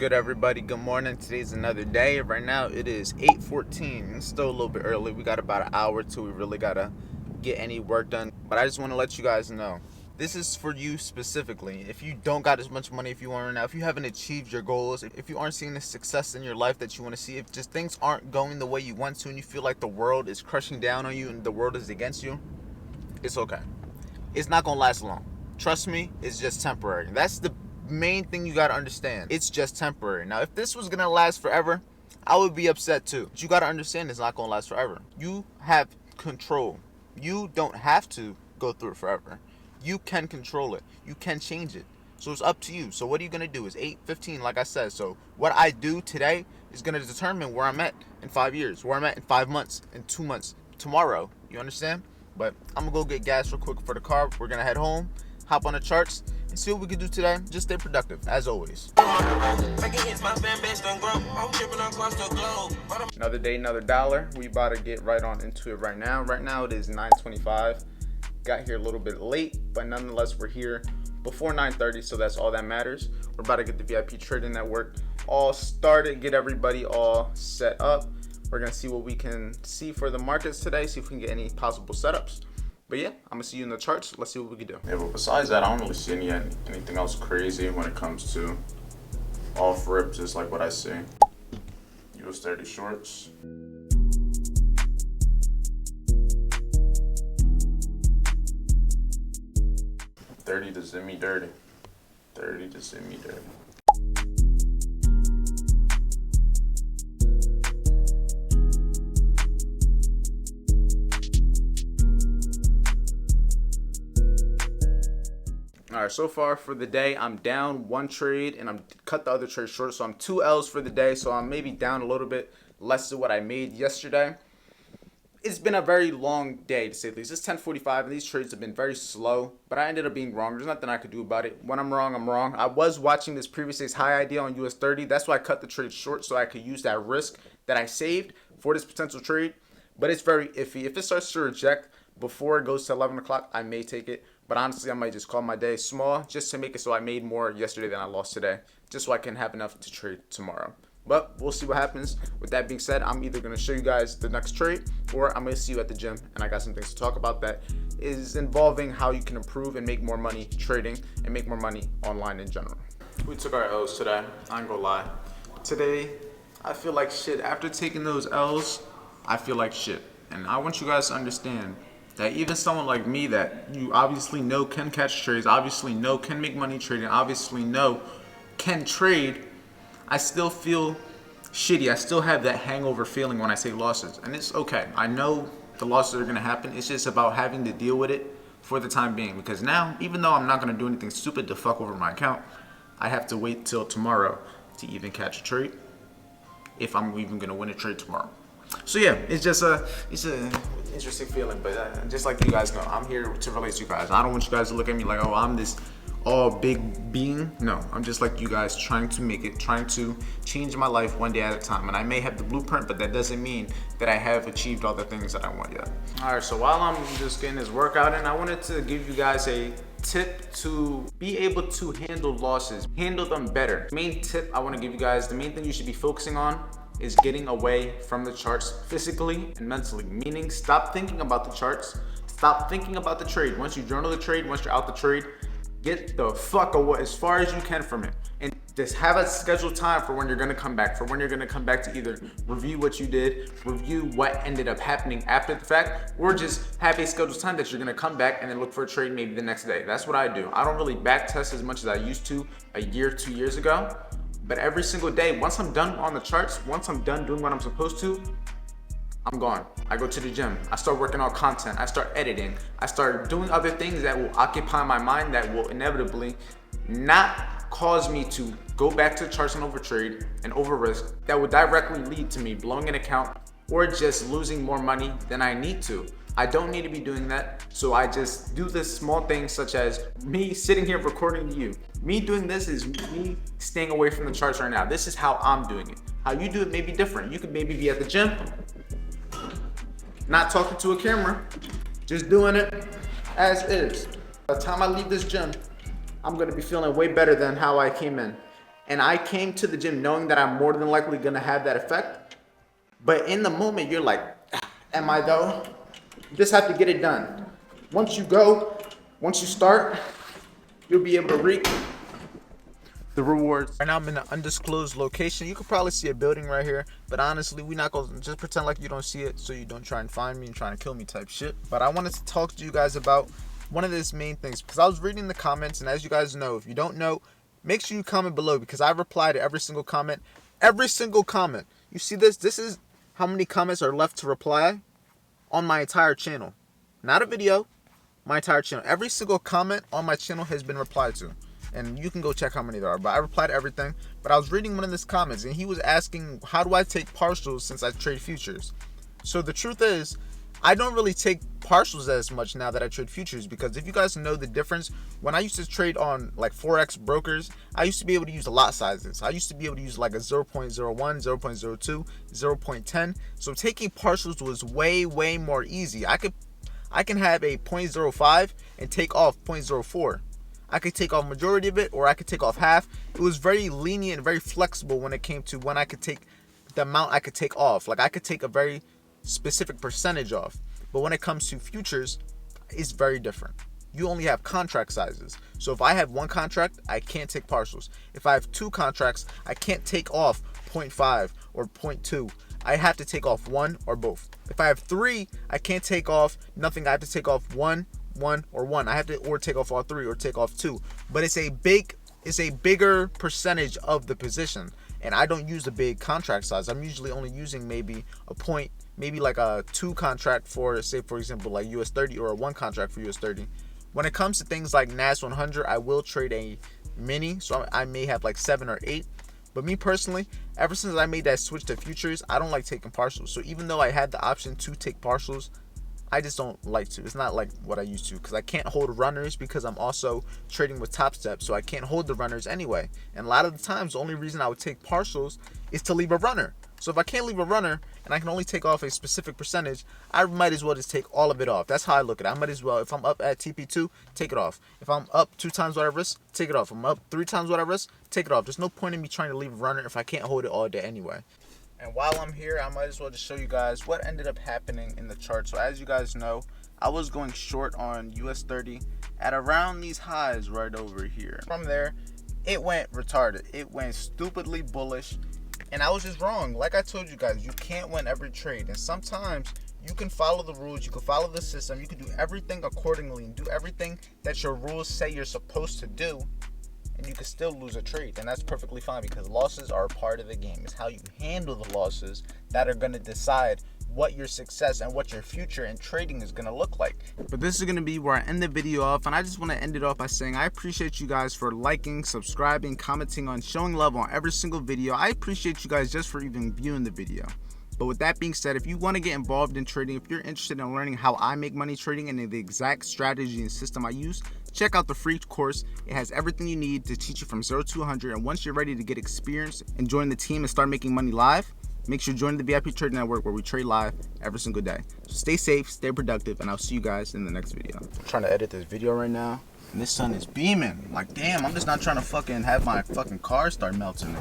good, everybody? Good morning. Today's another day. Right now it is 8:14. It's still a little bit early. We got about an hour till we really gotta get any work done. But I just want to let you guys know, this is for you specifically. If you don't got as much money if you want right now, if you haven't achieved your goals, if you aren't seeing the success in your life that you want to see, if just things aren't going the way you want to and you feel like the world is crushing down on you and the world is against you, it's okay. It's not gonna last long. Trust me, it's just temporary. That's the main thing you gotta understand. It's just temporary. Now, if this was gonna last forever, I would be upset too. But you gotta understand it's not gonna last forever. You have control. You don't have to go through it forever. You can control it. You can change it. So it's up to you. So what are you gonna do? It's 8:15, like I said. So what I do today is gonna determine where I'm at in 5 years, where I'm at in 5 months, in 2 months, tomorrow. You understand? But I'm gonna go get gas real quick for the car. We're gonna head home, hop on the charts, and see what we can do today. Just stay productive, as always. Another day, another dollar. We about to get right on into it right now. Right now it is 9:25. Got here a little bit late, but nonetheless we're here before 9:30, so that's all that matters. We're about to get the VIP Trading Network all started, get everybody all set up. We're gonna see what we can see for the markets today, see if we can get any possible setups. But yeah, I'm gonna see you in the charts. Let's see what we can do. Yeah, but besides that, I don't really see anything else crazy when it comes to off rips, just like what I see. US 30 shorts. $30 to Zimmy dirty. 30 to Zimmy dirty. All right, so far for the day, I'm down one trade and I'm cut the other trade short. So I'm 2 L's for the day. So I'm maybe down a little bit less than what I made yesterday. It's been a very long day, to say the least. It's 10:45 and these trades have been very slow, but I ended up being wrong. There's nothing I could do about it. When I'm wrong, I'm wrong. I was watching this previous day's high idea on US 30. That's why I cut the trade short, so I could use that risk that I saved for this potential trade. But it's very iffy. If it starts to reject before it goes to 11 o'clock, I may take it. But honestly, I might just call my day small just to make it so I made more yesterday than I lost today, just so I can have enough to trade tomorrow. But we'll see what happens. With that being said, I'm either going to show you guys the next trade or I'm going to see you at the gym. And I got some things to talk about that is involving how you can improve and make more money trading and make more money online in general. We took our L's today. I ain't gonna lie. Today, I feel like shit. After taking those L's, I feel like shit. And I want you guys to understand that even someone like me that you obviously know can catch trades, obviously know can make money trading, obviously know can trade, I still feel shitty. I still have that hangover feeling when I say losses. And it's okay. I know the losses are going to happen. It's just about having to deal with it for the time being. Because now, even though I'm not going to do anything stupid to fuck over my account, I have to wait till tomorrow to even catch a trade, if I'm even going to win a trade tomorrow. So yeah, it's an interesting feeling, but just like you guys know, I'm here to relate to you guys. I don't want you guys to look at me like, oh, I'm this all big being. No, I'm just like you guys, trying to make it, trying to change my life one day at a time. And I may have the blueprint, but that doesn't mean that I have achieved all the things that I want yet. All right, so while I'm just getting this workout in, I wanted to give you guys a tip to be able to handle losses, handle them better. Main tip I want to give you guys, the main thing you should be focusing on is getting away from the charts physically and mentally. Meaning, stop thinking about the charts, stop thinking about the trade. Once you journal the trade, once you're out the trade, get the fuck away as far as you can from it. And just have a scheduled time for when you're gonna come back, to either review what you did, review what ended up happening after the fact, or just have a scheduled time that you're gonna come back and then look for a trade maybe the next day. That's what I do. I don't really back test as much as I used to a year, 2 years ago. But every single day, once I'm done on the charts, once I'm done doing what I'm supposed to, I'm gone. I go to the gym. I start working on content. I start editing. I start doing other things that will occupy my mind that will inevitably not cause me to go back to the charts and overtrade and over risk. That would directly lead to me blowing an account or just losing more money than I need to. I don't need to be doing that, so I just do this small things such as me sitting here recording to you. Me doing this is me staying away from the charts right now. This is how I'm doing it. How you do it may be different. You could maybe be at the gym, not talking to a camera, just doing it as is. By the time I leave this gym, I'm gonna be feeling way better than how I came in. And I came to the gym knowing that I'm more than likely gonna have that effect. But in the moment, you're like, am I though? You just have to get it done. Once you start, you'll be able to reap the rewards. Right now I'm in an undisclosed location. You could probably see a building right here, but honestly, we not gonna just pretend like you don't see it so you don't try and find me and try and kill me type shit. But I wanted to talk to you guys about one of these main things because I was reading the comments, and as you guys know, if you don't know, make sure you comment below because I reply to every single comment. Every single comment. You see this? This is how many comments are left to reply on my entire channel. Not a video, my entire channel. Every single comment on my channel has been replied to. And you can go check how many there are. But I replied to everything. But I was reading one of his comments, and he was asking, how do I take partials since I trade futures? So the truth is, I don't really take partials as much now that I trade futures, because if you guys know the difference, when I used to trade on like Forex brokers, I used to be able to use lot sizes. I used to be able to use like a 0.01, 0.02, 0.10. So taking partials was way more easy. I can have a 0.05 and take off 0.04. I could take off majority of it, or I could take off half. It was very lenient, very flexible when it came to when I could take the amount I could take off. Like I could take a very specific percentage off. But when it comes to futures, it's very different. You only have contract sizes. So if I have one contract, I can't take partials. If I have two contracts, I can't take off 0.5 or 0.2. I have to take off one or both. If I have three, I can't take off nothing. I have to take off one, or one. I have to or take off all three or take off two. But it's a bigger percentage of the position. And I don't use a big contract size. I'm usually only using maybe a point, maybe like a 2 contract for, say for example, like US 30, or a 1 contract for US 30. When it comes to things like NAS 100, I will trade a mini, so I may have like 7 or 8. But me personally, ever since I made that switch to futures, I don't like taking partials. So even though I had the option to take partials, I just don't like to. It's not like what I used to, because I can't hold runners because I'm also trading with Top Step, so I can't hold the runners anyway. And a lot of the times, the only reason I would take partials is to leave a runner. So if I can't leave a runner and I can only take off a specific percentage, I might as well just take all of it off. That's how I look at it. I might as well, if I'm up at TP2, take it off. If I'm up 2 times what I risk, take it off. If I'm up 3 times what I risk, take it off. There's no point in me trying to leave a runner if I can't hold it all day anyway. And while I'm here, I might as well just show you guys what ended up happening in the chart. So as you guys know, I was going short on US 30 at around these highs right over here. From there, it went retarded. It went stupidly bullish. And I was just wrong. Like I told you guys, you can't win every trade. And sometimes you can follow the rules, you can follow the system, you can do everything accordingly and do everything that your rules say you're supposed to do, and you can still lose a trade. And that's perfectly fine, because losses are a part of the game. It's how you handle the losses that are going to decide what your success and what your future in trading is going to look like. But this is going to be where I end the video off, and I just want to end it off by saying I appreciate you guys for liking, subscribing, commenting on, showing love on every single video. I appreciate you guys just for even viewing the video. But with that being said, if you want to get involved in trading, if you're interested in learning how I make money trading and the exact strategy and system I use, check out the free course. It has everything you need to teach you from 0 to 100. And once you're ready to get experience and join the team and start making money live, make sure you join the VIP Trading Network, where we trade live every single day. So stay safe, stay productive, and I'll see you guys in the next video. I'm trying to edit this video right now, and this sun is beaming. Like, damn, I'm just not trying to fucking have my fucking car start melting.